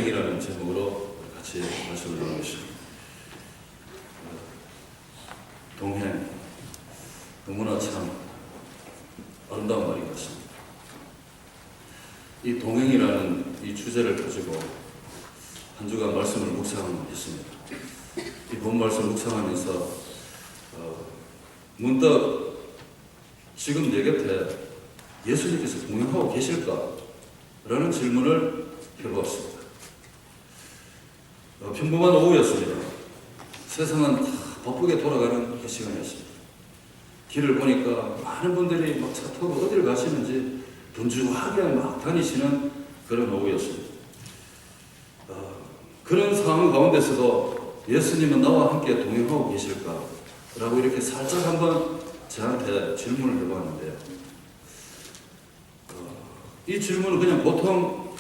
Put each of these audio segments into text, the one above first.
동행이라는 제목으로 같이 말씀을 나누겠습니다. 동행, 너무나 참 아름다운 말인 것 같습니다. 이 동행이라는 이 주제를 가지고 한 주간 말씀을 묵상했습니다. 이 본 말씀 묵상하면서 문득 지금 내 곁에 예수님께서 동행하고 계실까? 라는 질문을 해보았습니다. 평범한 오후였습니다. 세상은 다 바쁘게 돌아가는 그 시간이었습니다. 길을 보니까 많은 분들이 막 차 타고 어디를 가시는지 분주하게 막 다니시는 그런 오후였습니다. 그런 상황 가운데서도 예수님은 나와 함께 동행하고 계실까? 라고 이렇게 살짝 한번 저한테 질문을 해봤는데요. 이 질문은 그냥 보통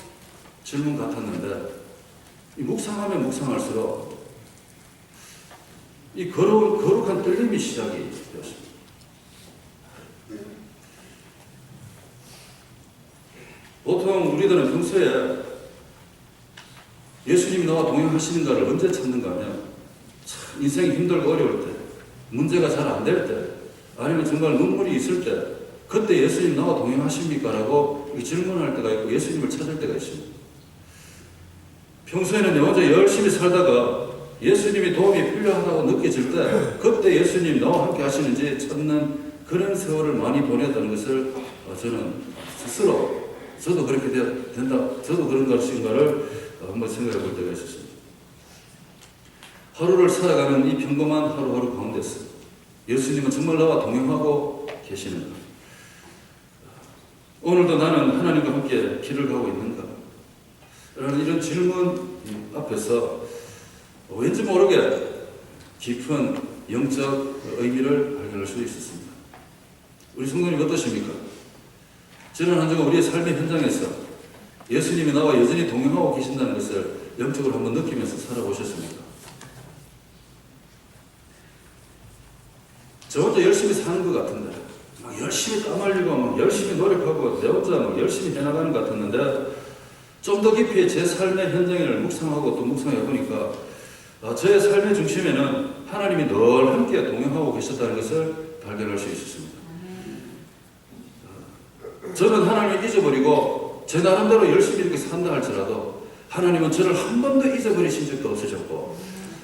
질문 같았는데 이 묵상하면 묵상할수록 이 거룩한 떨림이 시작이 되었습니다. 보통 우리들은 평소에 예수님이 나와 동행하시는가를 언제 찾는가 하면 참 인생이 힘들고 어려울 때, 문제가 잘 안 될 때, 아니면 정말 눈물이 있을 때 그때 예수님 나와 동행하십니까? 라고 질문할 때가 있고 예수님을 찾을 때가 있습니다. 평소에는 내 혼자 열심히 살다가 예수님이 도움이 필요하다고 느껴질 때 그때 예수님 나와 함께 하시는지 찾는 그런 세월을 많이 보냈다는 것을 저는 스스로 저도 그렇게 된다, 저도 그런 것인가를 한번 생각해 볼 때가 있었습니다. 하루를 살아가는 이 평범한 하루하루 가운데서 예수님은 정말 나와 동행하고 계시는가? 오늘도 나는 하나님과 함께 길을 가고 있는가? 라는 이런 질문 앞에서 왠지 모르게 깊은 영적 의미를 발견할 수 있었습니다. 우리 성도님 어떠십니까? 지난 한 주간 우리의 삶의 현장에서 예수님이 나와 여전히 동행하고 계신다는 것을 영적으로 한번 느끼면서 살아보셨습니까? 저 혼자 열심히 사는 것 같은데 막 열심히 땀 흘리고 막 열심히 노력하고 내 혼자 막 열심히 해나가는 것 같았는데 좀 더 깊이 제 삶의 현장을 묵상하고 또 묵상해 보니까 제 삶의 중심에는 하나님이 늘 함께 동행하고 계셨다는 것을 발견할 수 있었습니다. 저는 하나님을 잊어버리고 제 나름대로 열심히 이렇게 산다 할지라도 하나님은 저를 한 번도 잊어버리신 적도 없으셨고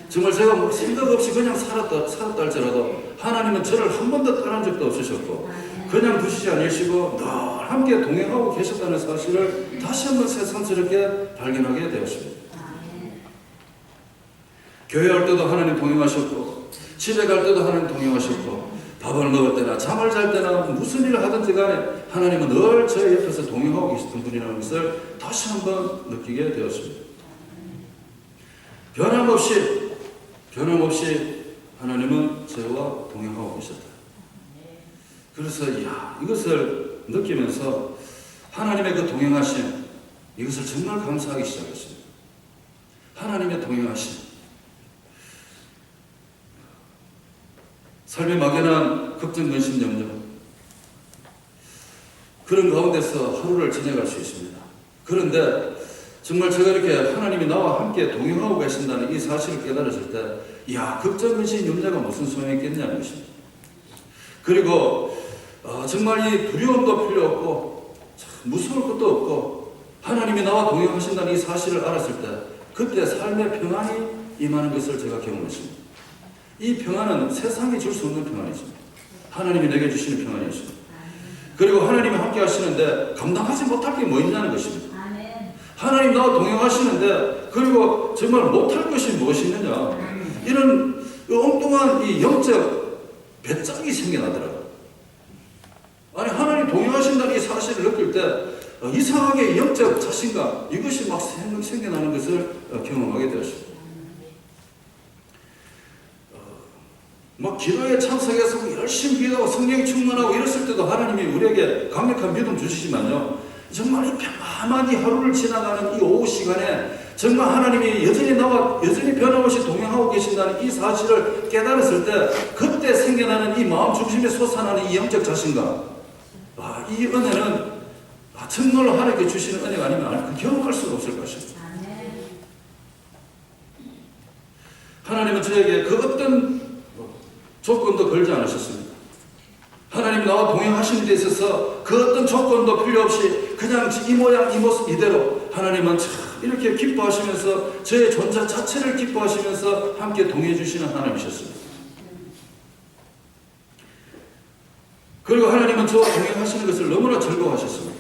정말 제가 뭐 생각 없이 그냥 살았다 할지라도 하나님은 저를 한 번도 떠난 적도 없으셨고 그냥 두시지 않으시고 늘 함께 동행하고 계셨다는 사실을 다시 한번 새삼스럽게 발견하게 되었습니다. 교회 할 때도 하나님 동행하셨고 집에 갈 때도 하나님 동행하셨고 밥을 먹을 때나 잠을 잘 때나 무슨 일을 하든지 간에 하나님은 늘 저의 옆에서 동행하고 계셨던 분이라는 것을 다시 한번 느끼게 되었습니다. 변함없이 하나님은 저와 동행하고 계셨다. 그래서 이것을 느끼면서 하나님의 그 동행하심 이것을 정말 감사하기 시작했습니다. 하나님의 동행하심 삶에 막연한 걱정, 근심, 염려 그런 가운데서 하루를 지내갈 수 있습니다. 그런데 정말 제가 이렇게 하나님이 나와 함께 동행하고 계신다는 이 사실을 깨달았을 때 걱정, 근심, 염려가 무슨 소용이 있겠냐는 것입니다. 그리고 정말 이 두려움도 필요 없고 무서울 것도 없고 하나님이 나와 동행하신다는 이 사실을 알았을 때 그때 삶의 평안이 임하는 것을 제가 경험했습니다. 이 평안은 세상이 줄 수 없는 평안이십니다. 하나님이 내게 주시는 평안이십니다. 그리고 하나님이 함께 하시는데 감당하지 못할 게 뭐 있냐는 것입니다. 하나님 나와 동행하시는데 그리고 정말 못할 것이 무엇이 있느냐 이런 엉뚱한 이 영적 배짱이 생겨나더라고요. 아니 하나님 동행하신다는 이 사실을 느낄 때 이상하게 영적 자신감 이것이 막 생겨나는 것을 경험하게 되었습니다. 막 기도에 참석해서 열심히 기도하고 성령이 충만하고 이랬을 때도 하나님이 우리에게 강력한 믿음 주시지만요 정말 이 평안한 이 하루를 지나가는 이 오후 시간에 정말 하나님이 여전히 나와 여전히 변함없이 동행하고 계신다는 이 사실을 깨달았을 때 그때 생겨나는 이 마음 중심에 솟아나는 이 영적 자신감 이 은혜는 정말로 하나님께 주시는 은혜가 아니면 경험할 수가 없을 것입니다. 하나님은 저에게 그 어떤 조건도 걸지 않으셨습니다. 하나님 나와 동행하시는 데 있어서 그 어떤 조건도 필요 없이 그냥 이 모양 이 모습 이대로 하나님은 참 이렇게 기뻐하시면서 저의 존재 자체를 기뻐하시면서 함께 동행해 주시는 하나님이셨습니다. 그리고 하나님은 저와 동행하시는 것을 너무나 즐거워하셨습니다.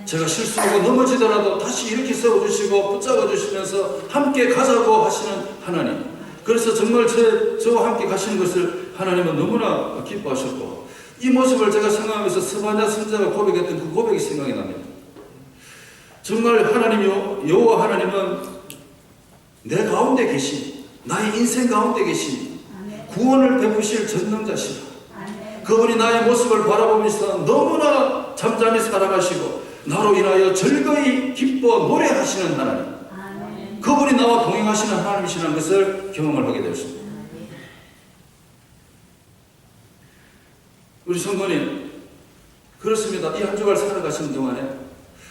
제가 실수하고 넘어지더라도 다시 이렇게 세워주시고 붙잡아주시면서 함께 가자고 하시는 하나님. 그래서 정말 저와 함께 가시는 것을 하나님은 너무나 기뻐하셨고, 이 모습을 제가 생각하면서 스바냐 선자가 고백했던 그 고백이 생각이 납니다. 정말 하나님 여호와 하나님은 내 가운데 계신, 나의 인생 가운데 계신 구원을 베푸실 전능자시다. 그분이 나의 모습을 바라보면서 너무나 잠잠히 사랑하시고 나로 인하여 즐거이 기뻐 노래하시는 하나님, 그분이 나와 동행하시는 하나님이시라는 것을 경험을 하게 되었습니다. 우리 성도님, 그렇습니다. 이 한 주간 살아가시는 동안에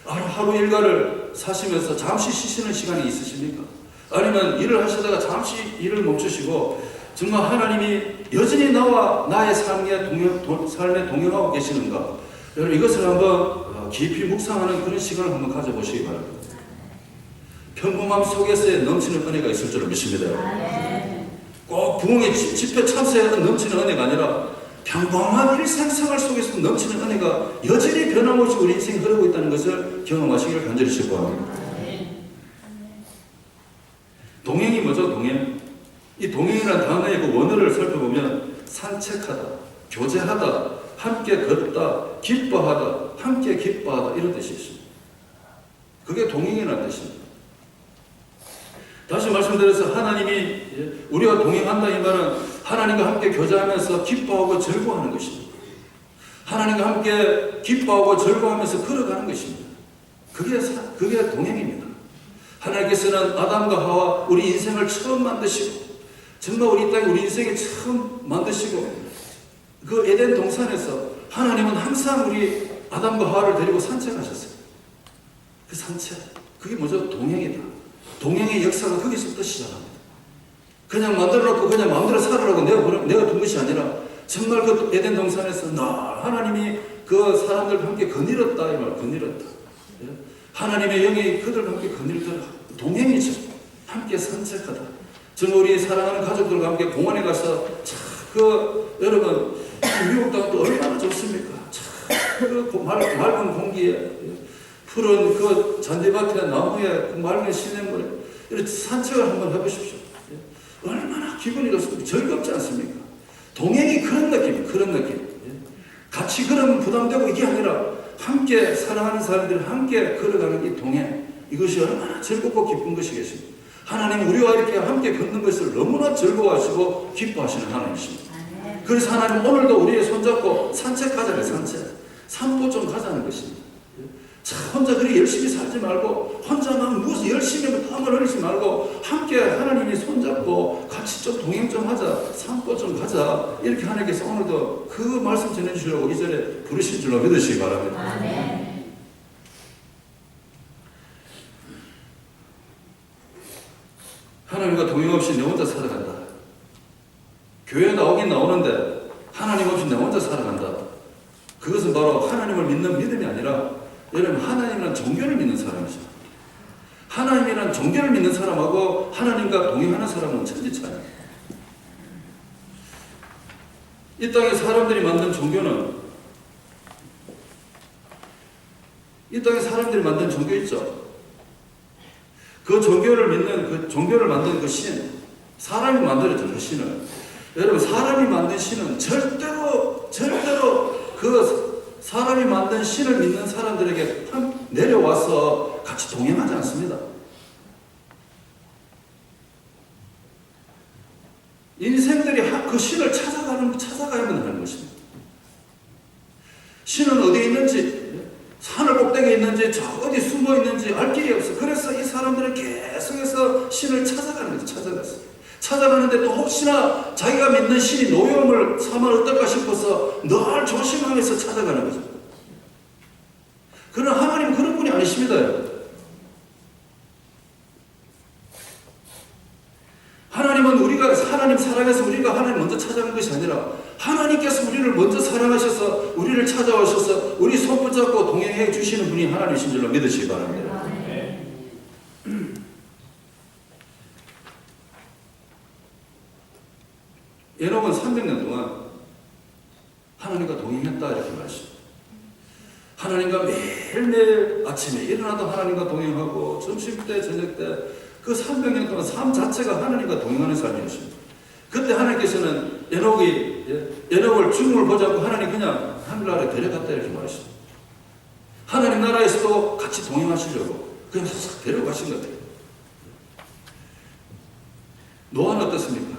하루 일과를 사시면서 잠시 쉬시는 시간이 있으십니까? 아니면 일을 하시다가 잠시 일을 멈추시고 정말 하나님이 여전히 나와 나의 삶에 동행하고 계시는가? 여러분, 이것을 한번 깊이 묵상하는 그런 시간을 한번 가져보시기 바랍니다. 평범함 속에서의 넘치는 은혜가 있을 줄 믿습니다. 꼭 부흥의 집회 참새에 넘치는 은혜가 아니라 평범한 일상생활 속에서 넘치는 은혜가 여전히 변함없이 우리 인생에 흐르고 있다는 것을 경험하시기를 간절히 축복합니다. 동행이 뭐죠? 동행. 이 동행이라는 단어의 그 원어를 살펴보면 산책하다, 교제하다, 함께 걷다, 기뻐하다, 함께 기뻐하다 이런 뜻이 있습니다. 그게 동행이라는 뜻입니다. 다시 말씀드려서 하나님이 우리와 동행한다 이 말은 하나님과 함께 교제하면서 기뻐하고 즐거워하는 것입니다. 하나님과 함께 기뻐하고 즐거워하면서 걸어가는 것입니다. 그게 동행입니다. 하나님께서는 아담과 하와 우리 인생을 처음 만드시고 정말 우리 땅에 우리 인생에 처음 만드시고 그 에덴 동산에서 하나님은 항상 우리 아담과 하와를 데리고 산책하셨어요. 그 산책, 그게 뭐죠? 동행이다. 동행의 역사가 거기서부터 시작합니다. 그냥 만들어놓고 그냥 마음대로 살으라고 내가 둔 것이 아니라 정말 그 에덴 동산에서 늘 하나님이 그 사람들과 함께 거닐었다 이 말, 거닐었다. 하나님의 영이 그들과 함께 거닐더라. 동행이죠. 함께 산책하다. 정말 우리 사랑하는 가족들과 함께 공원에 가서 여러분 미국 땅도 얼마나 좋습니까? 그 맑은 공기에 푸른 그 잔디밭에 나무에 그 맑은 시냇물에 이렇게 산책을 한번 해보십시오. 얼마나 기분이 좋습니까? 즐겁지 않습니까? 동행이 그런 느낌이에요. 그런 느낌. 같이 걸으면 부담되고 이게 아니라 함께 사랑하는 사람들이 함께 걸어가는 이 동행, 이것이 얼마나 즐겁고 기쁜 것이겠습니까? 하나님 우리와 이렇게 함께 걷는 것을 너무나 즐거워하시고 기뻐하시는 하나님이십니다. 그래서 하나님 오늘도 우리의 손잡고 산책하자는 산보 좀 가자는 것입니다. 혼자 그렇게 열심히 살지 말고 혼자만 무슨 열심히 땀을 흘리지 말고 함께 하나님이 손잡고 같이 좀 동행 좀 하자, 산보 좀 가자, 이렇게 하나님께서 오늘도 그 말씀 전해주시려고 이 자리에 부르신 줄로 믿으시기 바랍니다. 아멘. 하나님과 동행 없이 내 혼자 살아간다. 교회 나오긴 나오는데 하나님 없이 내 혼자 살아간다. 그것은 바로 하나님을 믿는 믿음이 아니라 여러분, 하나님이란 종교를 믿는 사람이죠. 하나님이란 종교를 믿는 사람하고 하나님과 동행하는 사람은 천지 차이예요. 이 땅에 사람들이 만든 종교는, 이 땅에 사람들이 만든 종교 있죠. 그 종교를 믿는, 그 종교를 만든 그 신, 사람이 만들었죠, 그 신을. 여러분, 사람이 만든 신은 절대로 그 사람이 만든 신을 믿는 사람들에게 내려와서 같이 동행하지 않습니다. 인생들이 그 신을 찾아가야만 하는 것입니다. 신은 어디에 있는지, 산을 꼭대기에 있는지, 저 어디 숨어 있는지 알 길이 없어. 그래서 이 사람들은 계속해서 신을 찾아가는 거죠. 찾아가는데 또 혹시나 자기가 믿는 신이 노여움을 삼아 어떨까 싶어서 늘 조심하면서 찾아가는 거죠. 그러나 하나님은 그런 분이 아니십니다. 하나님은 우리가 사랑해서 우리가 하나님 먼저 찾아간 것이 아니라 하나님께서 우리를 먼저 사랑하셔서 우리를 찾아오셔서 우리 손 붙잡고 동행해 주시는 분이 하나님이신 줄로 믿으시기 바랍니다. 에녹은 300년 동안 하나님과 동행했다 이렇게 말씀합니다. 하나님과 매일매일 아침에 일어나도 하나님과 동행하고 점심때 저녁때 그 300년 동안 삶 자체가 하나님과 동행하는 삶이었습니다. 그때 하나님께서는 에녹을 죽음을 보지 않고 하나님 그냥 하늘나라에 데려갔다 이렇게 말했습니다. 하나님 나라에서도 같이 동행하시려고 그냥 싹 데려가신 것 같아요. 노아는 어떻습니까?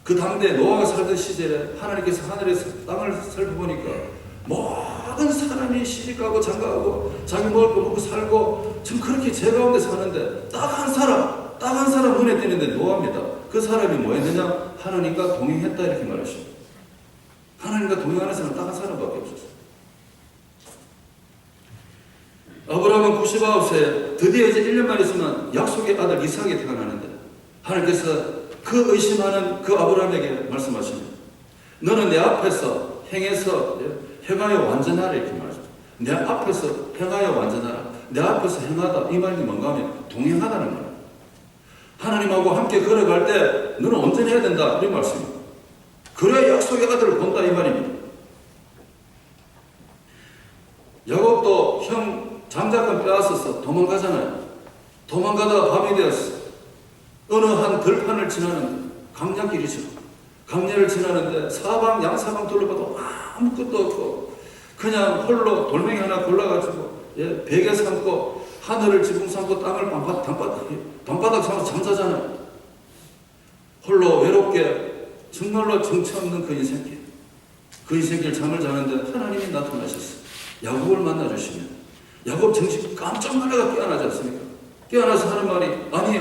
그 당대 노아가 살던 시절에 하나님께서 하늘에서 땅을 살펴보니까 모든 사람이 시집가고 장가가고 자기 먹을 거 먹고 살고 지금 그렇게 제 가운데 사는데 딱 한 사람 눈에 띄는데 노아입니다. 그 사람이 뭐였느냐? 하나님과 동행했다 이렇게 말하십니다. 하나님과 동행하는 사람은 딱 한 사람밖에 없었어요. 아브라함은 99세 드디어 이제 1년만 있으면 약속의 아들 이삭이 태어나는데 하나님께서 그 의심하는 그 아브라함에게 말씀하십니다. 너는 내 앞에서 행하여 완전하라 이렇게 말합니다. 내 앞에서 행하여 완전하라. 내 앞에서 행하다 이 말이 뭔가 하면 동행하다는 말입니다. 하나님하고 함께 걸어갈 때 너는 온전해야 된다 이런 말씀입니다. 그래야 약속의 아들을 본다 이 말입니다. 야곱도 형 장자권 빼앗아서 도망가잖아요. 도망가다가 밤이 되었어. 어느 한 들판을 지나는 강야길이죠. 강야를 지나는데 양사방 둘러봐도 아무것도 없고 그냥 홀로 돌멩이 하나 골라가지고 베개 삼고 하늘을 지붕 삼고 땅을 방바닥 삼아서 잠자잖아요. 홀로 외롭게 정말로 정처 없는 그 인생길 잠을 자는데 하나님이 나타나셨어요. 야곱을 만나주시면 야곱 정신 깜짝 놀라가 깨어나지 않습니까? 깨어나서 하는 말이 아니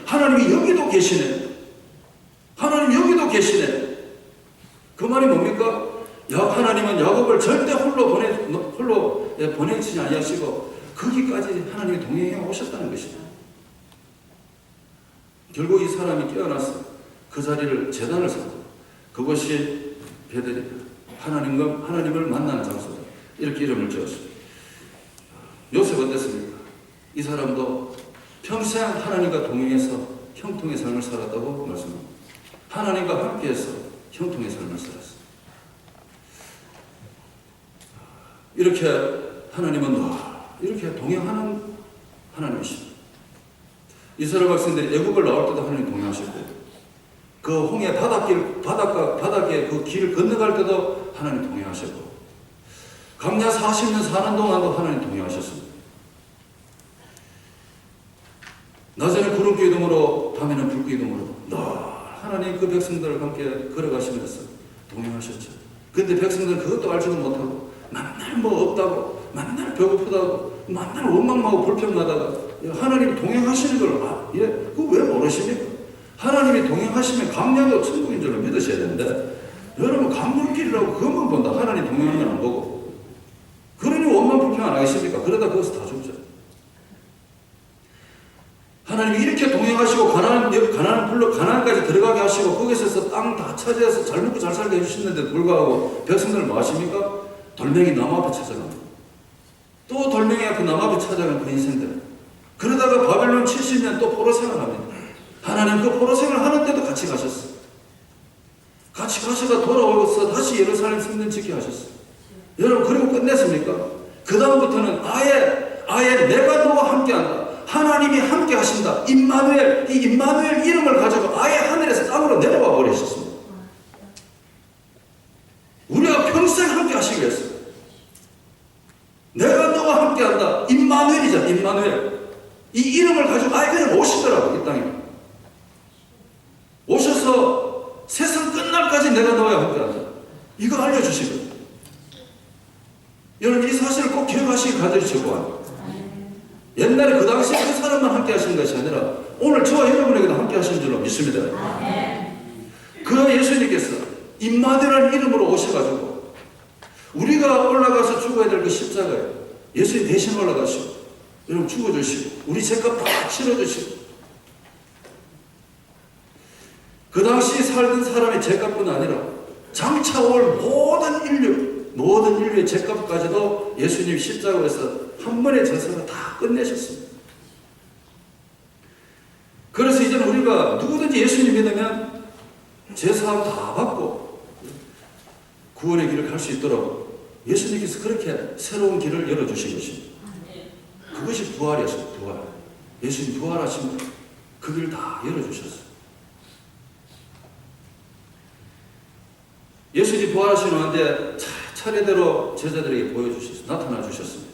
하나님이 여기도 계시네. 하나님 여기도 계시네. 그 말이 뭡니까? 하나님은 야곱을 절대 홀로 보내지 아니하시고 거기까지 하나님이 동행해 오셨다는 것입니다. 결국 이 사람이 깨어나서 그 자리를 제단을 삼고 그것이 베들이다. 하나님을 만나는 장소다. 이렇게 이름을 지었습니다. 요셉 어땠습니까? 이 사람도 평생 하나님과 동행해서 형통의 삶을 살았다고 말씀합니다. 하나님과 함께해서 형통의 삶을 살았습니다. 이렇게 하나님은 이렇게 동행하는 하나님이십니다. 이스라엘 백성들이 애굽을 나올 때도 하나님 동행하셨고 그 홍해 바닷가에 그 길을 건너갈 때도 하나님 동행하셨고 광야 40년 사는 동안도 하나님 동행하셨습니다. 낮에는 구름 기둥으로 밤에는 불 기둥으로 늘 하나님 그 백성들과 함께 걸어가시면서 동행하셨죠. 근데 백성들은 그것도 알지도 못하고 맨날 뭐 없다고 맨날 배고프다고 맨날 원망하고 불평하다가 하나님이 동행하시는 걸 그거 왜 모르십니까? 하나님이 동행하시면 광야도 천국인 줄로 믿으셔야 되는데 여러분 강물길이라고 그것만 본다. 하나님 동행하는 건 안 보고 그러니 원망 불평 안 하겠습니까? 그러다 거기서 다 죽죠. 하나님이 이렇게 동행하시고 가나안까지 들어가게 하시고 거기서 땅 다 차지해서 잘 먹고 잘 살게 해주시는데도 불구하고 백성들은 뭐 하십니까? 돌멩이 나무 앞에 찾아갑니다. 또 돌멩이 앞에 나무 앞에 찾아간 그 인생들. 그러다가 바벨론 70년 또 포로 생활합니다. 하나님 그 포로 생활 하는데도 같이 가셨어요. 같이 가셔서 돌아오셔서 다시 예루살렘 성전 짓게 하셨어요. 여러분 그리고 끝냈습니까? 그 다음부터는 아예 내가 너와 함께한다. 하나님이 함께 하신다. 임마누엘, 이 임마누엘 이름을 가지고 아예 하늘에서 땅으로 내려와 버리셨습니다. 우리가 평생 함께 하시기 위해서 내가 너와 함께 한다. 임마누엘이잖아. 임마누엘. 이 이름을 가지고 아예 그냥 오시더라고 이 땅에. 오셔서 세상 끝날까지 내가 너와 함께 한다. 이거 알려주시거든요. 여러분 이 사실을 꼭 기억하시기 간절히 바랍니다. 옛날에 그 당시에 그 사람만 함께 하시는 것이 아니라 오늘 저와 여러분에게도 함께 하시는 줄로 믿습니다. 그 예수님께서 임마누엘이라는 이름으로 오셔가지고 우리가 올라가서 죽어야 될 그 십자가에 예수님 대신 올라가시고 여러분 죽어주시고 우리 죄값 다 치러주시고 그 당시 살던 사람의 죄값뿐 아니라 장차 올 모든 인류의 죄값까지도 예수님 십자가에서 한 번의 제사로 다 끝내셨습니다. 그래서 이제는 우리가 누구든지 예수님 믿으면 제사함 다 받고 구원의 길을 갈 수 있도록 예수님께서 그렇게 새로운 길을 열어주신 것입니다. 그것이 부활이었어요. 부활. 예수님 부활하신 그 길 다 열어주셨어요. 예수님 부활하신 후에 차례대로 제자들에게 보여주셨어요. 나타나 주셨습니다.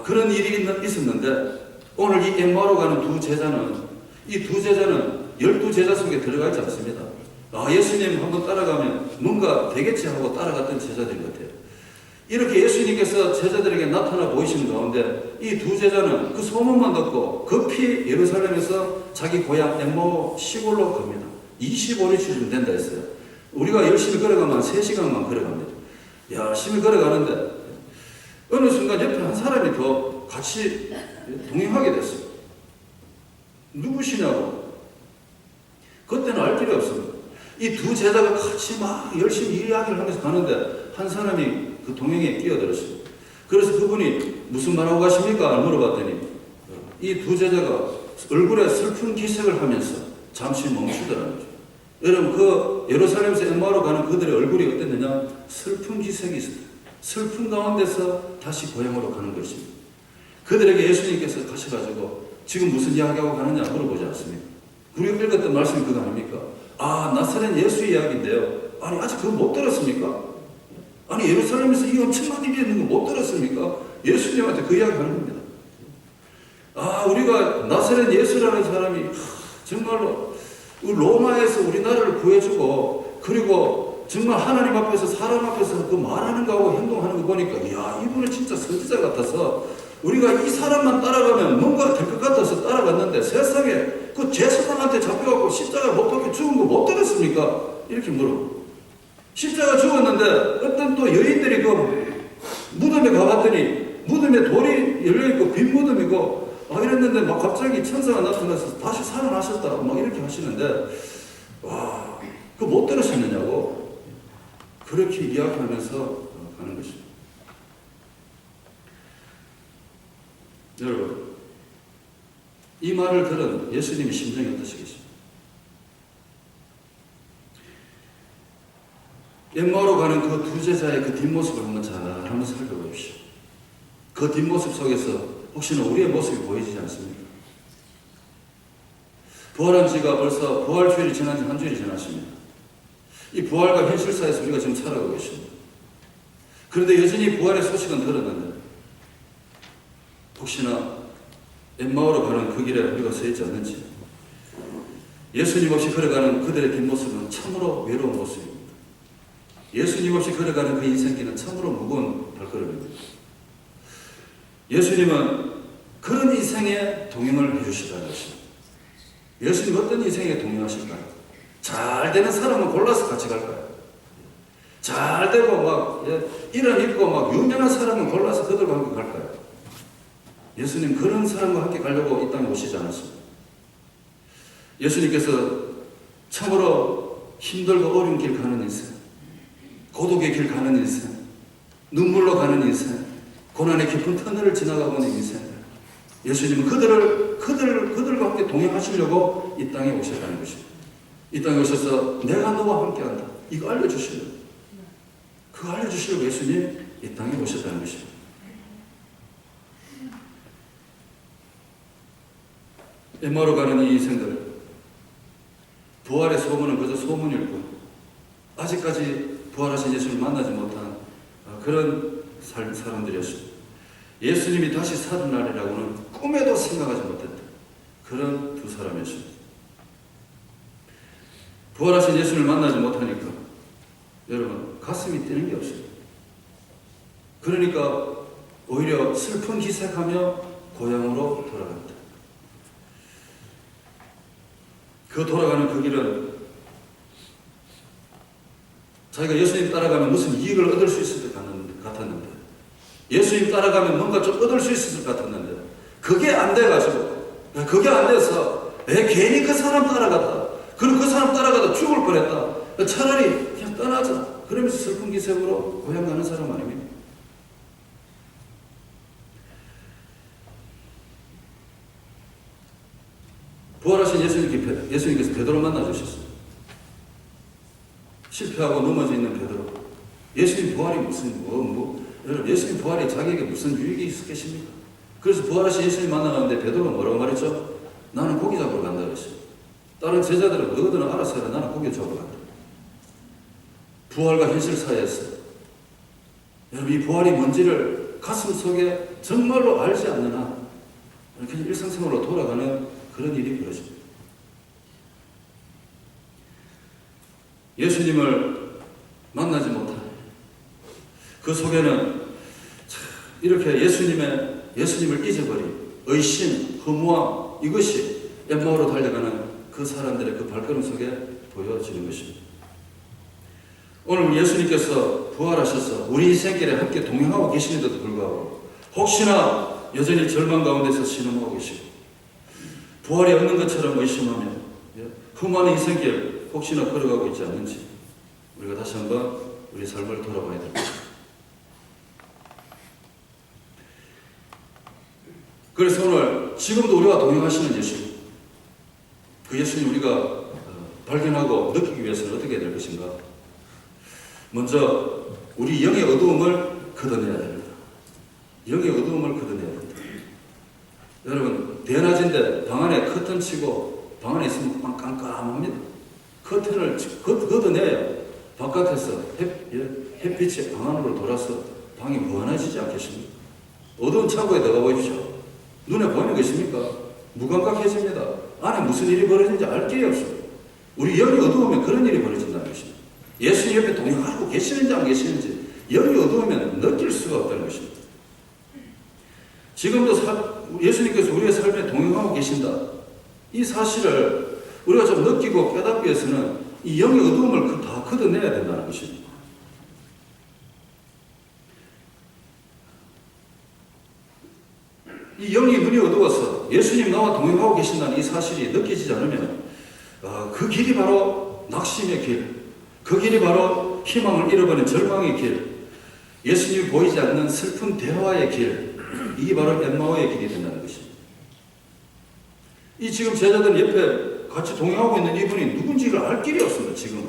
그런 일이 있었는데 오늘 이 엠마오로 가는 이 두 제자는 12제자 속에 들어가 있지 않습니다. 예수님 한번 따라가면 뭔가 되겠지 하고 따라갔던 제자들인 것 같아요. 이렇게 예수님께서 제자들에게 나타나 보이시는 가운데 이 두 제자는 그 소문만 듣고 급히 예루살렘에서 자기 고향 엠마오 시골로 갑니다. 25리쯤 된다 했어요. 우리가 열심히 걸어가면 3시간만 걸어갑니다. 열심히 걸어가는데 어느 순간 옆에 한 사람이 더 같이 동행하게 됐어요. 누구시냐고. 그때는 알 필요 없습니다. 이 두 제자가 같이 막 열심히 이야기를 하면서 가는데 한 사람이 그 동행에 끼어들었어요. 그래서 그분이 무슨 말하고 가십니까? 물어봤더니 이 두 제자가 얼굴에 슬픈 기색을 하면서 잠시 멈추더라는 거죠. 여러분, 그 예루살렘에서 엠마오로 가는 그들의 얼굴이 어땠느냐? 슬픈 기색이 있었다. 슬픈 가운데서 다시 고향으로 가는 것입니다. 그들에게 예수님께서 가셔가지고 지금 무슨 이야기하고 가느냐 물어보지 않습니까? 우리가 읽었던 말씀이 그거 아닙니까? 나사렛 예수 이야기인데요. 아니, 아직 그거 못 들었습니까? 아니, 예루살렘에서 이 엄청난 일이 있는 거 못 들었습니까? 예수님한테 그 이야기 하는 겁니다. 우리가 나사렛 예수라는 사람이 정말로 로마에서 우리나라를 구해주고, 그리고 정말 하나님 앞에서 사람 앞에서 그 말하는 거하고 행동하는 거 보니까 이분은 진짜 선지자 같아서 우리가 이 사람만 따라가면 뭔가 될 것 같아서 따라갔는데 세상에 그 제사장한테 잡혀갖고 십자가 못 박혀 죽은 거 못 들었습니까? 이렇게 물어. 십자가 죽었는데 어떤 또 여인들이 그 무덤에 가봤더니 무덤에 돌이 열려있고 빈 무덤이고 이랬는데 막 갑자기 천사가 나타나서 다시 살아나셨다 막 이렇게 하시는데 그거 못 들으셨느냐고 그렇게 이야기하면서 가는 것입니다. 여러분, 이 말을 들은 예수님의 심정이 어떠시겠습니까? 엠마오로 가는 그 두 제자의 그 뒷모습을 한번 잘 한번 살펴보십시오. 그 뒷모습 속에서 혹시나 우리의 모습이 보이지 않습니까? 부활한 지가 벌써 부활주일이 지난 지 한 주일이 지났습니다. 이 부활과 현실 사이에서 우리가 지금 살아가고 있습니다. 그런데 여전히 부활의 소식은 들었는데 혹시나 엠마오로 가는 그 길에 우리가 서 있지 않는지 예수님 없이 걸어가는 그들의 뒷모습은 참으로 외로운 모습입니다. 예수님 없이 걸어가는 그 인생길은 참으로 무거운 발걸음입니다. 예수님은 그런 인생에 동행을 해주시다는 것입니다. 예수님 어떤 인생에 동행하실까요? 잘 되는 사람은 골라서 같이 갈까요? 잘 되고 막 이름 있고 막 유명한 사람은 골라서 그들과 함께 갈까요? 예수님 그런 사람과 함께 가려고 이 땅에 오시지 않았습니다. 예수님께서 참으로 힘들고 어려운 길 가는 인생, 고독의 길 가는 인생, 눈물로 가는 인생, 고난의 깊은 터널을 지나가고 있는 인생, 예수님은 그들과 함께 동행하시려고 이 땅에 오셨다는 것입니다. 이 땅에 오셔서 내가 너와 함께한다. 이거 알려주시려고. 그거 알려주시려고 예수님 이 땅에 오셨다는 것입니다. 엠마오로 가는 이 인생들, 부활의 소문은 그저 소문일 뿐, 아직까지 부활하신 예수를 만나지 못한 그런 사람들이었습니다. 예수님이 다시 사는 날이라고는 꿈에도 생각하지 못했던 그런 두 사람이었습니다. 부활하신 예수를 만나지 못하니까 여러분 가슴이 뛰는 게 없습니다. 그러니까 오히려 슬픈 기색하며 고향으로 돌아간다. 그 돌아가는 그 길은 자기가 예수님 따라가면 무슨 이익을 얻을 수 있을 것 같았는데, 예수님 따라가면 뭔가 좀 얻을 수 있을 것 같았는데, 그게 안 돼가지고, 그게 안 돼서, 괜히 그 사람 따라갔다. 그리고 그 사람 따라가다 죽을 뻔했다. 차라리 그냥 떠나자. 그러면서 슬픈 기색으로 고향 가는 사람 아닙니까? 부활하신 예수님께서 베드로 만나주셨어요. 실패하고 넘어져 있는 베드로. 예수님 부활이 무슨 여러분, 예수님 부활이 자기에게 무슨 유익이 있었겠습니까? 그래서 부활하신 예수님 만나가는데 베드로가 뭐라고 말했죠? 나는 고기 잡으러 간다 그랬어요. 다른 제자들은 너희들은 알아서 해라. 나는 고기 잡으러 간다. 부활과 현실 사이에서 여러분, 이 부활이 뭔지를 가슴 속에 정말로 알지 않는 한 그냥 일상생활로 돌아가는 그런 일이 벌어집니다. 예수님을 만나지 못한 그 속에는 이렇게 예수님을 잊어버린 의심, 허무함, 이것이 엠마오로 달려가는 그 사람들의 그 발걸음 속에 보여지는 것입니다. 오늘 예수님께서 부활하셔서 우리 인생길에 함께 동행하고 계시는데도 불구하고 혹시나 여전히 절망 가운데서 신음하고 계시고 부활이 없는 것처럼 의심하며 흠한 인생길 혹시나 걸어가고 있지 않는지 우리가 다시 한번 우리 삶을 돌아봐야 됩니다. 그래서 오늘 지금도 우리와 동행하시는 예수님, 그 예수님 우리가 발견하고 느끼기 위해서는 어떻게 해야 될 것인가? 먼저 우리 영의 어두움을 걷어내야 됩니다. 영의 어두움을 걷어내야 됩니다. 여러분, 대낮인데 방 안에 커튼 치고 방 안에 있으면 깜깜합니다. 커튼을 걷어내야 바깥에서 햇빛이 방 안으로 돌아서 방이 무한해지지 않겠습니까? 어두운 창고에 들어가 보십시오. 눈에 보이는 것입니까? 무감각해집니다. 안에 무슨 일이 벌어지는지 알 길이 없습니다. 우리 영이 어두우면 그런 일이 벌어진다는 것입니다. 예수님 옆에 동행하고 계시는지 안 계시는지 영이 어두우면 느낄 수가 없다는 것입니다. 지금도 예수님께서 우리의 삶에 동행하고 계신다. 이 사실을 우리가 좀 느끼고 깨닫기 위해서는 이 영의 어두움을 다 걷어내야 된다는 것입니다. 이 영이 눈이 어두워서 예수님 나와 동행하고 계신다는 이 사실이 느껴지지 않으면 그 길이 바로 낙심의 길, 그 길이 바로 희망을 잃어버린 절망의 길, 예수님이 보이지 않는 슬픈 대화의 길, 이게 바로 엠마오의 길이 된다는 것입니다. 이 지금 제자들 옆에 같이 동행하고 있는 이분이 누군지를 알 길이 없습니다. 지금은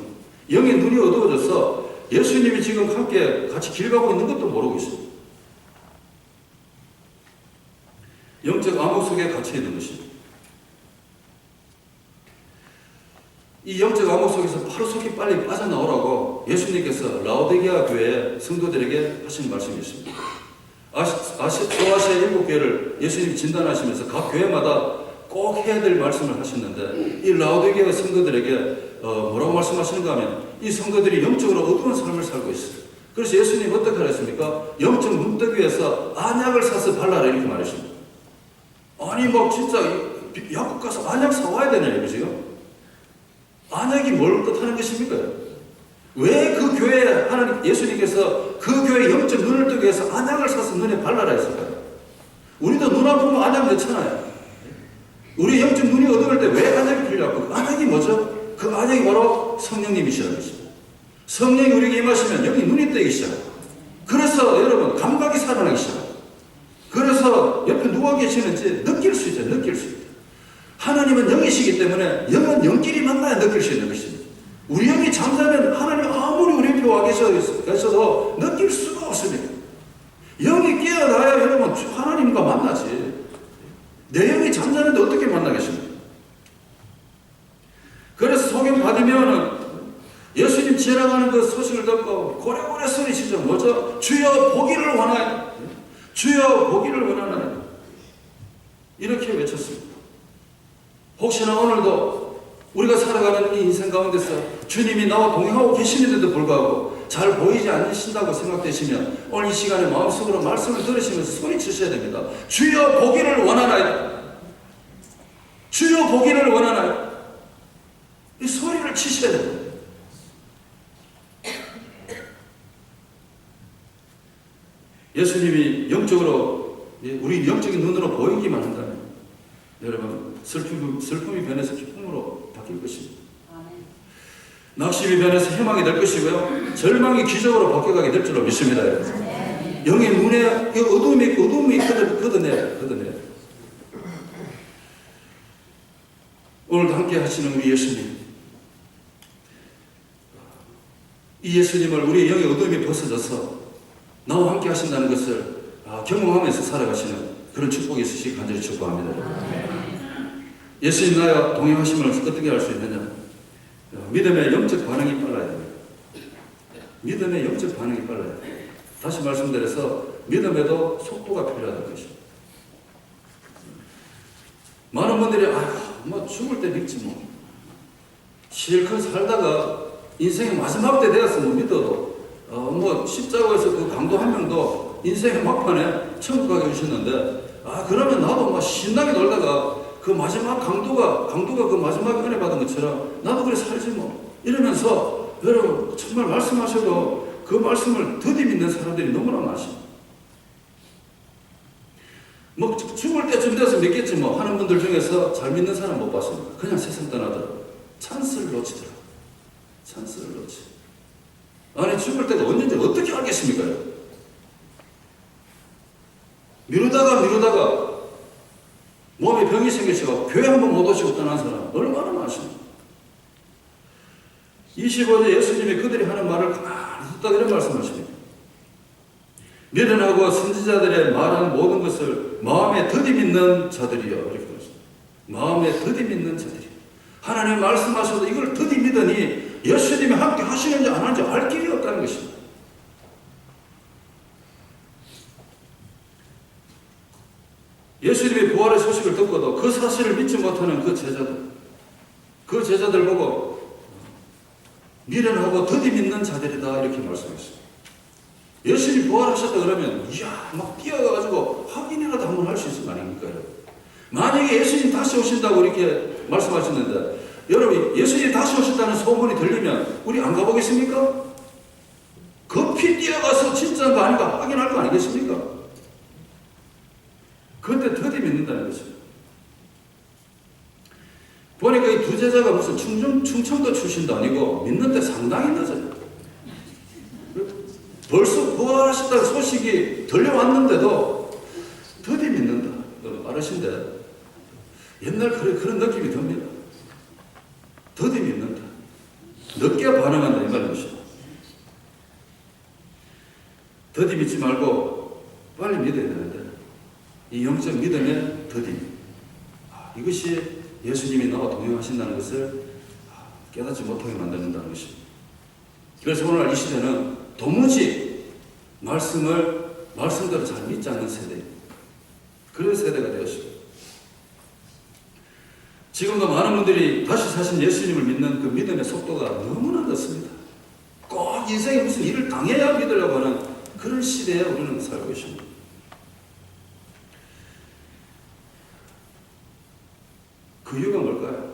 영의 눈이 어두워져서 예수님이 지금 함께 같이 길 가고 있는 것도 모르고 있습니다. 영적 암흑 속에 갇혀 있는 것입니다. 이 영적 암흑 속에서 하루속히 빨리 빠져나오라고 예수님께서 라오디게아 교회 성도들에게 하신 말씀이 있습니다. 소아시아 7교회를 예수님이 진단하시면서 각 교회마다 꼭 해야 될 말씀을 하셨는데 이 라오디게아 성도들에게 뭐라고 말씀하시는가 하면 이 성도들이 영적으로 어두운 삶을 살고 있어요. 그래서 예수님이 어떻게 하셨습니까? 영적 문더기에서 안약을 사서 발라라 이렇게 말하십니다. 아니 진짜 약국 가서 안약 사와야 되냐 이거지요? 안약이 뭘 뜻하는 것입니까? 왜 그 교회에 예수님께서 그 교회 영적 눈을 뜨기 위해서 안약을 사서 눈에 발라라 했을까요? 우리도 눈 아프면 안약 넣잖아요. 우리 영적 눈이 어두울 때 왜 안약이 필요하고 그 안약이 뭐죠? 그 안약이 바로 성령님이시라는 것입니다. 성령이 우리에게 임하시면 여기 눈이 뜨기 시작해요. 그래서 여러분 감각이 살아나기 시작해요. 그래서 옆에 누가 계시는지 느낄 수 있죠. 느낄 수 있죠. 하나님은 영이시기 때문에 영은 영끼리 만나야 느낄 수 있는 것입니다. 우리 영이 잠자면 하나님 아무리 우리 옆에 와 계셔도 느낄 수가 없습니다. 영이 깨어나야 여러분 하나님과 만나지. 내 영이 잠자는데 어떻게 만나겠습니까? 그래서 소경 받으면은 예수님 지나가는 그 소식을 듣고 고래고래 소리치죠. 뭐죠? 주여 보기를 원하여. 주여 보기를 원하나요? 이렇게 외쳤습니다. 혹시나 오늘도 우리가 살아가는 이 인생 가운데서 주님이 나와 동행하고 계시는데도 불구하고 잘 보이지 않으신다고 생각되시면 오늘 이 시간에 마음속으로 말씀을 들으시면서 소리치셔야 됩니다. 주여 보기를 원하나요? 주여 보기를 원하나요? 이 소리를 치셔야 됩니다. 예수님이 영적으로 우리 영적인 눈으로 보이기만 한다면 여러분 슬픔이 변해서 기쁨으로 바뀔 것입니다. 낙심이 변해서 희망이 될 것이고요. 절망이 기적으로 바뀌어가게 될 줄로 믿습니다. 영의 눈에 어둠이 걷어내요. 오늘도 함께 하시는 우리 예수님, 이 예수님을 우리의 영의 어둠이 벗어져서 나와 함께 하신다는 것을 경험하면서 살아가시는 그런 축복이 있으시기 간절히 축복합니다. 예수님 나와 동행하심을 어떻게 할 수 있느냐? 믿음의 영적 반응이 빨라야 됩니다. 믿음의 영적 반응이 빨라야 돼요. 다시 말씀드려서 믿음에도 속도가 필요하다는 것입니다. 많은 분들이 뭐 죽을 때 믿지 뭐. 실컷 살다가 인생의 마지막 때 되었으면 믿어도 뭐 십자가에서 그 강도 한 명도 인생의 막판에 천국 가게 오셨는데 그러면 나도 막 신나게 놀다가 그 마지막 강도가 그 마지막에 은혜 받은 것처럼 나도 그래 살지 뭐 이러면서 여러분 정말 말씀하셔도 그 말씀을 더디 믿는 사람들이 너무나 많습니다. 뭐 죽을 때쯤 돼서 믿겠지 뭐 하는 분들 중에서 잘 믿는 사람 못 봤습니다. 그냥 세상 떠나더라고요. 찬스를 놓치더라고요. 찬스를 놓치. 아니 죽을 때가 언제인지 어떻게 알겠습니까? 미루다가 몸에 병이 생기시고 교회 한번 못 오시고 떠난 사람 얼마나 많습니까? 25년 예수님이 그들이 하는 말을 가만히 듣다가 이런 말씀하십니다. 미련하고 선지자들의 말한 모든 것을 마음에 더디 믿는 자들이요. 이렇게 그랬습니다. 마음에 더디 믿는 자들이요. 하나님 말씀하셔도 이걸 더디 믿으니 예수님이 함께 하시는지 안 하는지 알 길이 없다는 것입니다. 예수님이 부활의 소식을 듣고도 그 사실을 믿지 못하는 그 제자들 보고 미련하고 더디 믿는 자들이다 이렇게 말씀했습니다. 예수님이 부활하셨다 그러면 막 뛰어가지고 확인이라도 한번 할 수 있을 거 아닙니까? 만약에 예수님 다시 오신다고 이렇게 말씀하셨는데 여러분 예수님이 다시 오셨다는 소문이 들리면 우리 안 가보겠습니까? 급히 뛰어가서 진짜인가 아닌가 확인할 거 아니겠습니까? 그런데 더디 믿는다는 거죠. 보니까 이 두 제자가 무슨 충청도 출신도 아니고 믿는데 상당히 늦어요. 벌써 부활하셨다는 소식이 들려왔는데도 더디 믿는다. 빠르신데 옛날 그런 느낌이 듭니다. 더디 믿는다. 늦게 반응한다 이 말이죠. 더디 믿지 말고 빨리 믿어야 되는데 이 영적 믿음의 더디 이것이 예수님이 나와 동행하신다는 것을 깨닫지 못하게 만든다는 것입니다. 그래서 오늘 이 시대는 도무지 말씀대로 잘 믿지 않는 세대입니다. 그런 세대가 되었습니다. 지금도 많은 분들이 다시 사신 예수님을 믿는 그 믿음의 속도가 너무나 늦습니다. 꼭 인생에 무슨 일을 당해야 믿으려고 하는 그런 시대에 우리는 살고 있습니다. 그 이유가 뭘까요?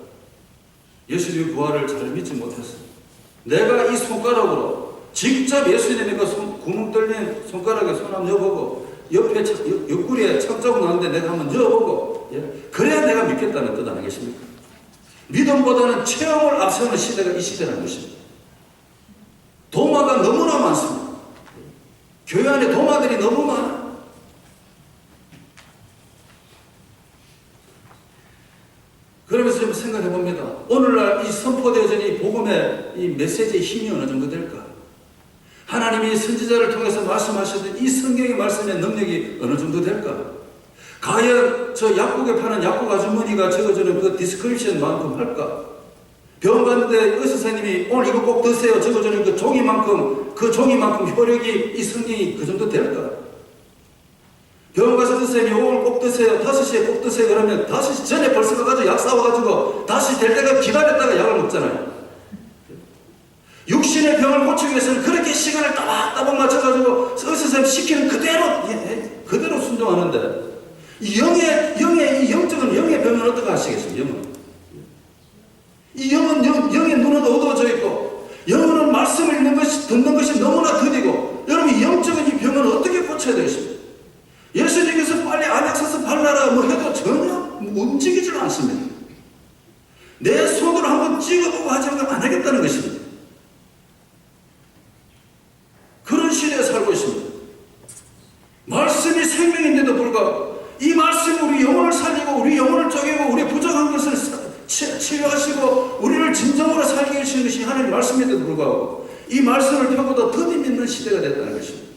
예수님의 부활을 잘 믿지 못했어요. 내가 이 손가락으로 직접 예수님의 그 구멍 뚫린 손가락에 손 한번 넣어보고 옆에 옆구리에 착자국 나는데 내가 한번 넣어보고 그래야 내가 믿겠다는 뜻 아니겠습니까? 믿음보다는 체험을 앞세우는 시대가 이 시대라는 것입니다. 도마가 너무나 많습니다. 교회 안에 도마들이 너무 많아요. 그러면서 좀 생각해 봅니다. 오늘날 이 선포되어진 이 복음의 이 메시지의 힘이 어느 정도 될까? 하나님이 선지자를 통해서 말씀하셨던 이 성경의 말씀의 능력이 어느 정도 될까? 과연 저 약국에 파는 약국 아주머니가 적어주는 그 디스크립션만큼 할까? 병원 갔는데 의사 선생님이 오늘 이거 꼭 드세요 적어주는 그 종이만큼 효력이 이 성경이 그 정도 될까? 병원 가서 선생님이 오늘 꼭 드세요 5시에 꼭 드세요 그러면 5시 전에 벌써 가가지고 약 사와가지고 다시 될 때가 기다렸다가 약을 먹잖아요. 육신의 병을 고치기 위해서는 그렇게 시간을 따박따박 맞춰가지고 의사 선생님 시키는 그대로 순종하는데 이 영적인 영의 병은 어떻게 하시겠습니까? 이 영은 영의 눈은 어두워져 있고 영은 말씀을 듣는 것이 너무나 더디고 여러분 이 영적인 이 병은 어떻게 고쳐야 되겠습니까? 예수님께서 빨리 안약 사서 발라라 해도 전혀 움직이질 않습니다. 내 손으로 한번 찍어보고 하지 안 하겠다는 것입니다. 우리 영혼을 살리고 우리 영혼을 쪼개고 우리 부족한 것을 치유하시고 우리를 진정으로 살게 해주시는 것이 하나님 말씀인데도 불구하고 이 말씀을 펴고도 더디 믿는 시대가 됐다는 것입니다.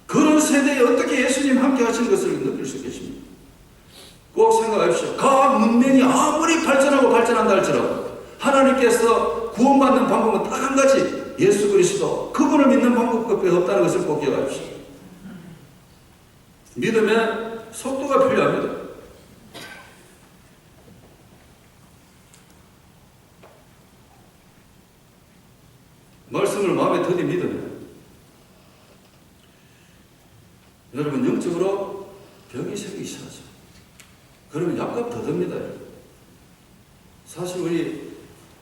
그런 세대에 어떻게 예수님 함께 하시는 것을 느낄 수 있겠습니까? 꼭 생각하십시오. 과학 문명이 아무리 발전한다 할지라도 하나님께서 구원받는 방법은 딱 한 가지, 예수 그리스도 그분을 믿는 방법밖에 없다는 것을 꼭 기억하십시오. 믿음의 속도가 필요합니다. 말씀을 마음에 더디 믿으면 여러분 영적으로 병이 생기기 시작하죠. 그러면 약값 더 듭니다. 사실 우리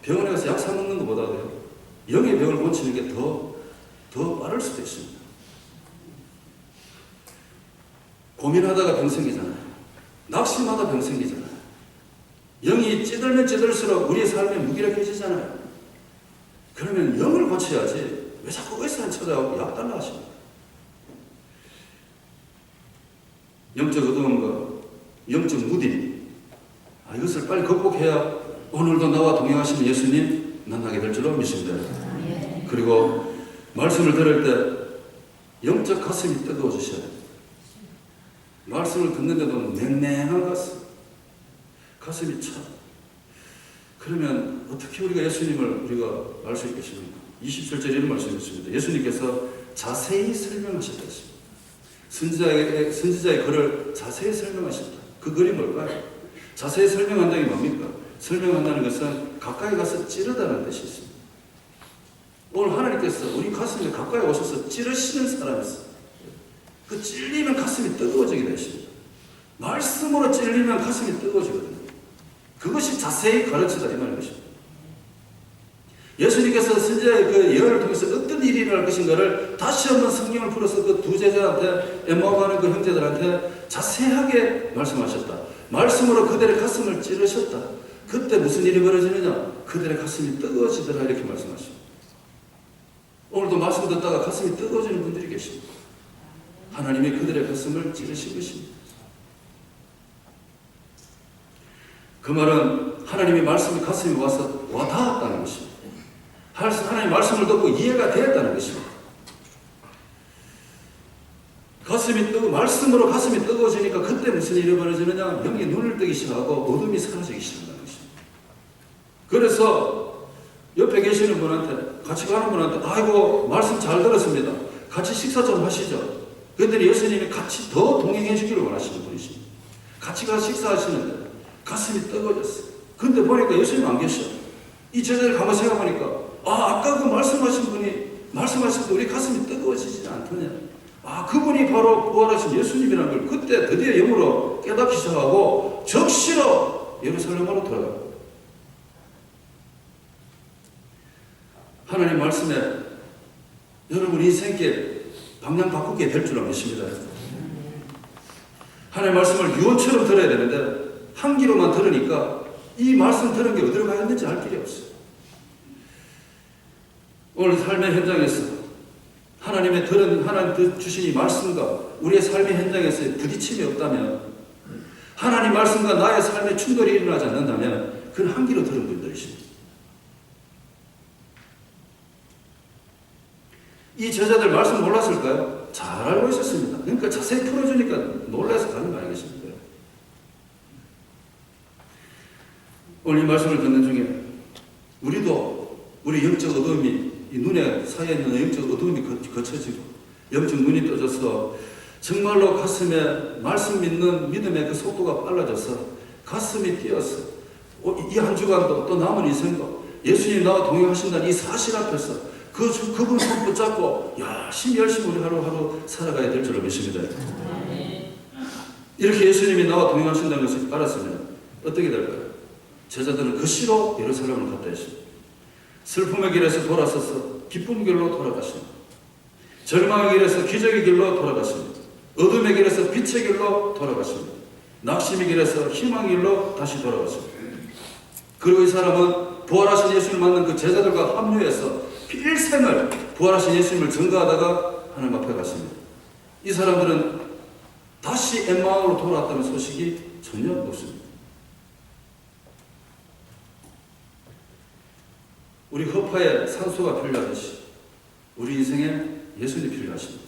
병원에 가서 약 사 먹는 것보다도요, 영의 병을 고치는 게 더 빠를 수도 있습니다. 고민하다가 병 생기잖아요. 낙심하다 병 생기잖아요. 영이 찌들면 찌들수록 우리의 삶이 무기력해지잖아요. 그러면 영을 고쳐야지 왜 자꾸 의사를 찾아가고 약 달라 하십니까? 영적 어두움과 영적 무딘, 이것을 빨리 극복해야 오늘도 나와 동행하시는 예수님 만나게 될 줄로 믿습니다. 그리고 말씀을 들을 때 영적 가슴이 뜨거워지셔야 됩니다. 말씀을 듣는데도 맹맹한 가슴이 차. 그러면 어떻게 우리가 예수님을 우리가 알 수 있겠습니까? 27절에 이런 말씀이 있습니다. 예수님께서 자세히 설명하셨다 했습니다. 선지자의 글을 자세히 설명하셨다. 그 글이 뭘까요? 자세히 설명한다는 게 뭡니까? 설명한다는 것은 가까이 가서 찌르다는 뜻이 있습니다. 오늘 하나님께서 우리 가슴에 가까이 오셔서 찌르시는 사람이 있어요. 그 찔리면 가슴이 뜨거워지게 되십니다. 말씀으로 찔리면 가슴이 뜨거워지거든요. 그것이 자세히 가르치다 이 말인 것입니다. 예수님께서 선지자의 그 예언을 통해서 어떤 일이 일어날 것인가를 다시 한번 성경을 풀어서 그 두 제자한테, 엠마오가는 그 형제들한테 자세하게 말씀하셨다. 말씀으로 그들의 가슴을 찌르셨다. 그때 무슨 일이 벌어지느냐? 그들의 가슴이 뜨거워지더라 이렇게 말씀하십니다. 오늘도 말씀 듣다가 가슴이 뜨거워지는 분들이 계십니다. 하나님이 그들의 가슴을 찌르신 것입니다. 그 말은 하나님의 말씀이 가슴에 와서 와닿았다는 것입니다. 하나님의 말씀을 듣고 이해가 되었다는 것입니다. 말씀으로 가슴이 뜨거워지니까 그때 무슨 일이 벌어지느냐? 영이 눈을 뜨기 시작하고 어둠이 사라지기 시작한다는 것입니다. 그래서 옆에 계시는 분한테, 같이 가는 분한테, 아이고 말씀 잘 들었습니다. 같이 식사 좀 하시죠. 그랬더니 예수님이 같이 더 동행해 주기를 원하시는 분이십니다. 같이 가서 식사하시는데 가슴이 뜨거워졌어요. 근데 보니까 예수님 안 계셔. 이 제자들 가만 생각하니까 아까 그 말씀하신 분이 우리 가슴이 뜨거워지지 않더냐. 그분이 바로 부활하신 예수님이라는 걸 그때 드디어 영으로 깨닫기 시작하고 적시로 예루살렘으로 돌아갑니다. 하나님 말씀에 여러분 인생길 방향 바꾸게 될 줄로 믿습니다. 하나님 말씀을 유언처럼 들어야 되는데 한 귀로만 들으니까 이 말씀 들은 게 어디로 가야 했는지 알 길이 없어요. 오늘 삶의 현장에서 하나님 주신 이 말씀과 우리의 삶의 현장에서 부딪힘이 없다면, 하나님 말씀과 나의 삶의 충돌이 일어나지 않는다면 그건 한 귀로 들은 분들이십니다. 이 제자들 말씀 몰랐을까요? 잘 알고 있었습니다. 그러니까 자세히 풀어주니까 놀라서 가는 거 아니겠습니까? 오늘 이 말씀을 듣는 중에 우리도 우리 영적 어둠이 이 눈에 사이에 있는 영적 어둠이 거쳐지고 영적 눈이 떠져서 정말로 가슴에 말씀 믿는 믿음의 그 속도가 빨라져서 가슴이 뛰어서 이 한 주간도 또 남은 인생도 예수님 나와 동행하신다는 이 사실 앞에서 그분 손 붙잡고 열심히 우리 하루하루 살아가야 될 줄로 믿습니다. 이렇게 예수님이 나와 동행하신다는 것을 알았으면 어떻게 될까요? 제자들은 그 시로 예루살렘을 갔다 했습니다. 슬픔의 길에서 돌아서서 기쁨의 길로 돌아가십니다. 절망의 길에서 기적의 길로 돌아가십니다. 어둠의 길에서 빛의 길로 돌아가십니다. 낙심의 길에서 희망의 길로 다시 돌아가십니다. 그리고 이 사람은 부활하신 예수님을 만난 그 제자들과 합류해서 일생을 부활하신 예수님을 증거하다가 하나님 앞에 갔습니다. 이 사람들은 다시 엠마오로 돌아왔다는 소식이 전혀 없습니다. 우리 허파에 산소가 필요하듯이 우리 인생에 예수님이 필요하십니다.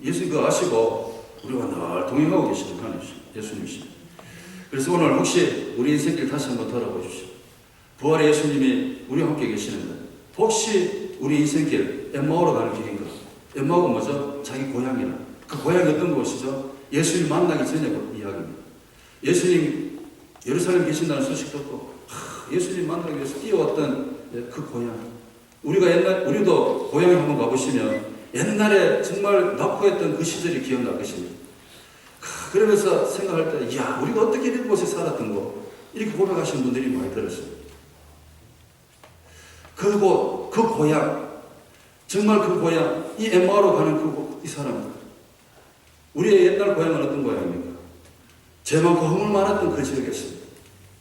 예수님 그거 아시고 우리와 늘 동행하고 계시는 예수님이십니다. 그래서 오늘 혹시 우리 인생길 다시 한번 돌아보십시오. 부활의 예수님이 우리와 함께 계시는데 혹시 우리 인생길 엠마오로 가는 길인가? 엠마오가 뭐죠? 자기 고향이나 그 고향이 어떤 곳이죠? 예수님 만나기 전에 그 이야기입니다. 예수님 예루살렘 계신다는 소식 듣고 예수님 만나기 위해서 뛰어왔던 그 고향. 우리도 고향에 한번 가보시면 옛날에 정말 낙후했던 그 시절이 기억날 것입니다. 그러면서 생각할 때, 이야, 우리가 어떻게 이런 곳에 살았던 거, 이렇게 고백하시는 분들이 많이 들었어요. 그리고 그 고향, 정말 그 고향, 이 엠마오로 가는 이 사람, 우리의 옛날 고향은 어떤 고향입니까? 죄 많고 허물 많았던 그 지역이었습니다.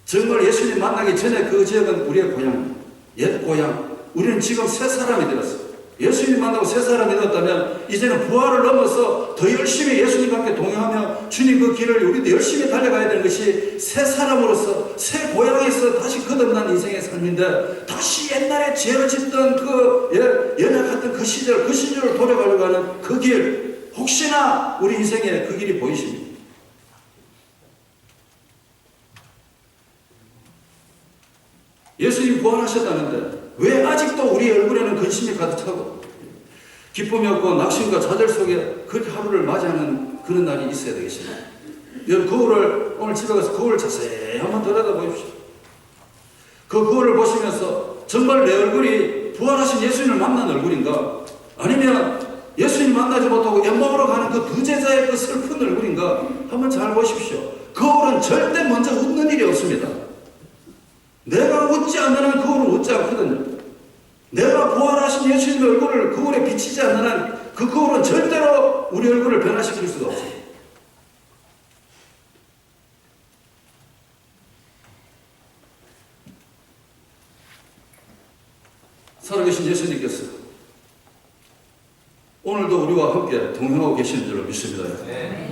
정말 예수님 만나기 전에 그 지역은 우리의 고향, 옛 고향. 우리는 지금 새 사람이 되었어요. 예수님 만나고 새 사람이 되었다면 이제는 부활을 넘어서 더 열심히 예수님과 함께 동행하며 주님 그 길을 우리도 열심히 달려가야 되는 것이 새 사람으로서 새 고향에서 다시 거듭난 인생의 삶인데 다시 옛날에 죄를 짓던 그 연약했던 그 시절을 돌아가려고 하는 그 길, 혹시나 우리 인생에 그 길이 보이십니까? 예수님 부활하셨다는데 왜 아직도 우리 얼굴에는 근심이 가득 차고 기쁨이 없고 낙심과 좌절 속에 그렇게 하루를 맞이하는 그런 날이 있어야 되겠습니다. 여러분 거울을 오늘 집에 가서 거울을 자세히 한번 들여다보십시오. 그 거울을 보시면서 정말 내 얼굴이 부활하신 예수님을 만난 얼굴인가? 아니면 예수님 만나지 못하고 엠마오로 가는 그 두 제자의 그 슬픈 얼굴인가? 한번 잘 보십시오. 거울은 절대 먼저 웃는 일이 없습니다. 내가 웃지 않는 한 거울은 웃지 않거든요. 내가 부활하신 예수님의 얼굴을 거울에 비치지 않는 한 그 거울은 절대로 우리 얼굴을 변화시킬 수가 없어요. 살아계신 예수님께서 오늘도 우리와 함께 동행하고 계시는 줄로 믿습니다.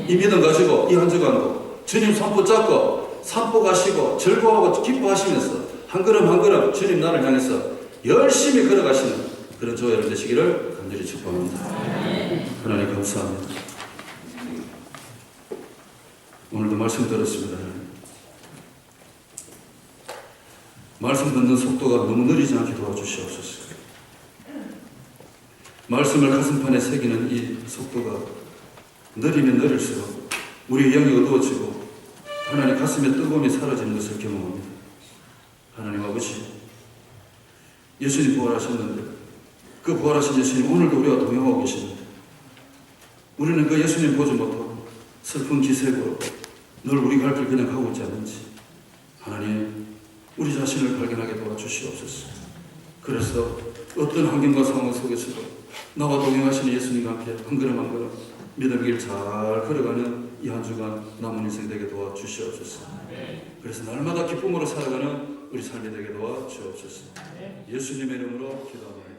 이 믿음 가지고 이 한 주간도 주님 손 붙잡고 산보 가시고 즐거워하고 기뻐하시면서 한 걸음 한 걸음 주님 나를 향해서 열심히 걸어가시는 그런 저와 여러분 되시기를 간절히 축복합니다. 하나님 감사합니다. 오늘도 말씀 들었습니다. 말씀 듣는 속도가 너무 느리지 않게 도와주시옵소서. 말씀을 가슴판에 새기는 이 속도가 느리면 느릴수록 우리의 영이 어두워지고 하나님 가슴의 뜨거움이 사라지는 것을 경험합니다. 하나님 아버지, 예수님 부활하셨는데 그 부활하신 예수님 오늘도 우리와 동행하고 계십니다. 우리는 그 예수님 보지 못하고 슬픈 기색으로 늘 우리 갈 길 그냥 가고 있지 않는지 하나님 우리 자신을 발견하게 도와주시옵소서. 그래서 어떤 환경과 상황 속에서도 나와 동행하시는 예수님과 함께 한 걸음 한 걸음 믿음의 길 잘 걸어가는 이 한 주간 남은 인생 되게 도와주시옵소서. 그래서 날마다 기쁨으로 살아가는 우리 삶이 되게 도와주옵소서. 예수님의 이름으로 기도합니다.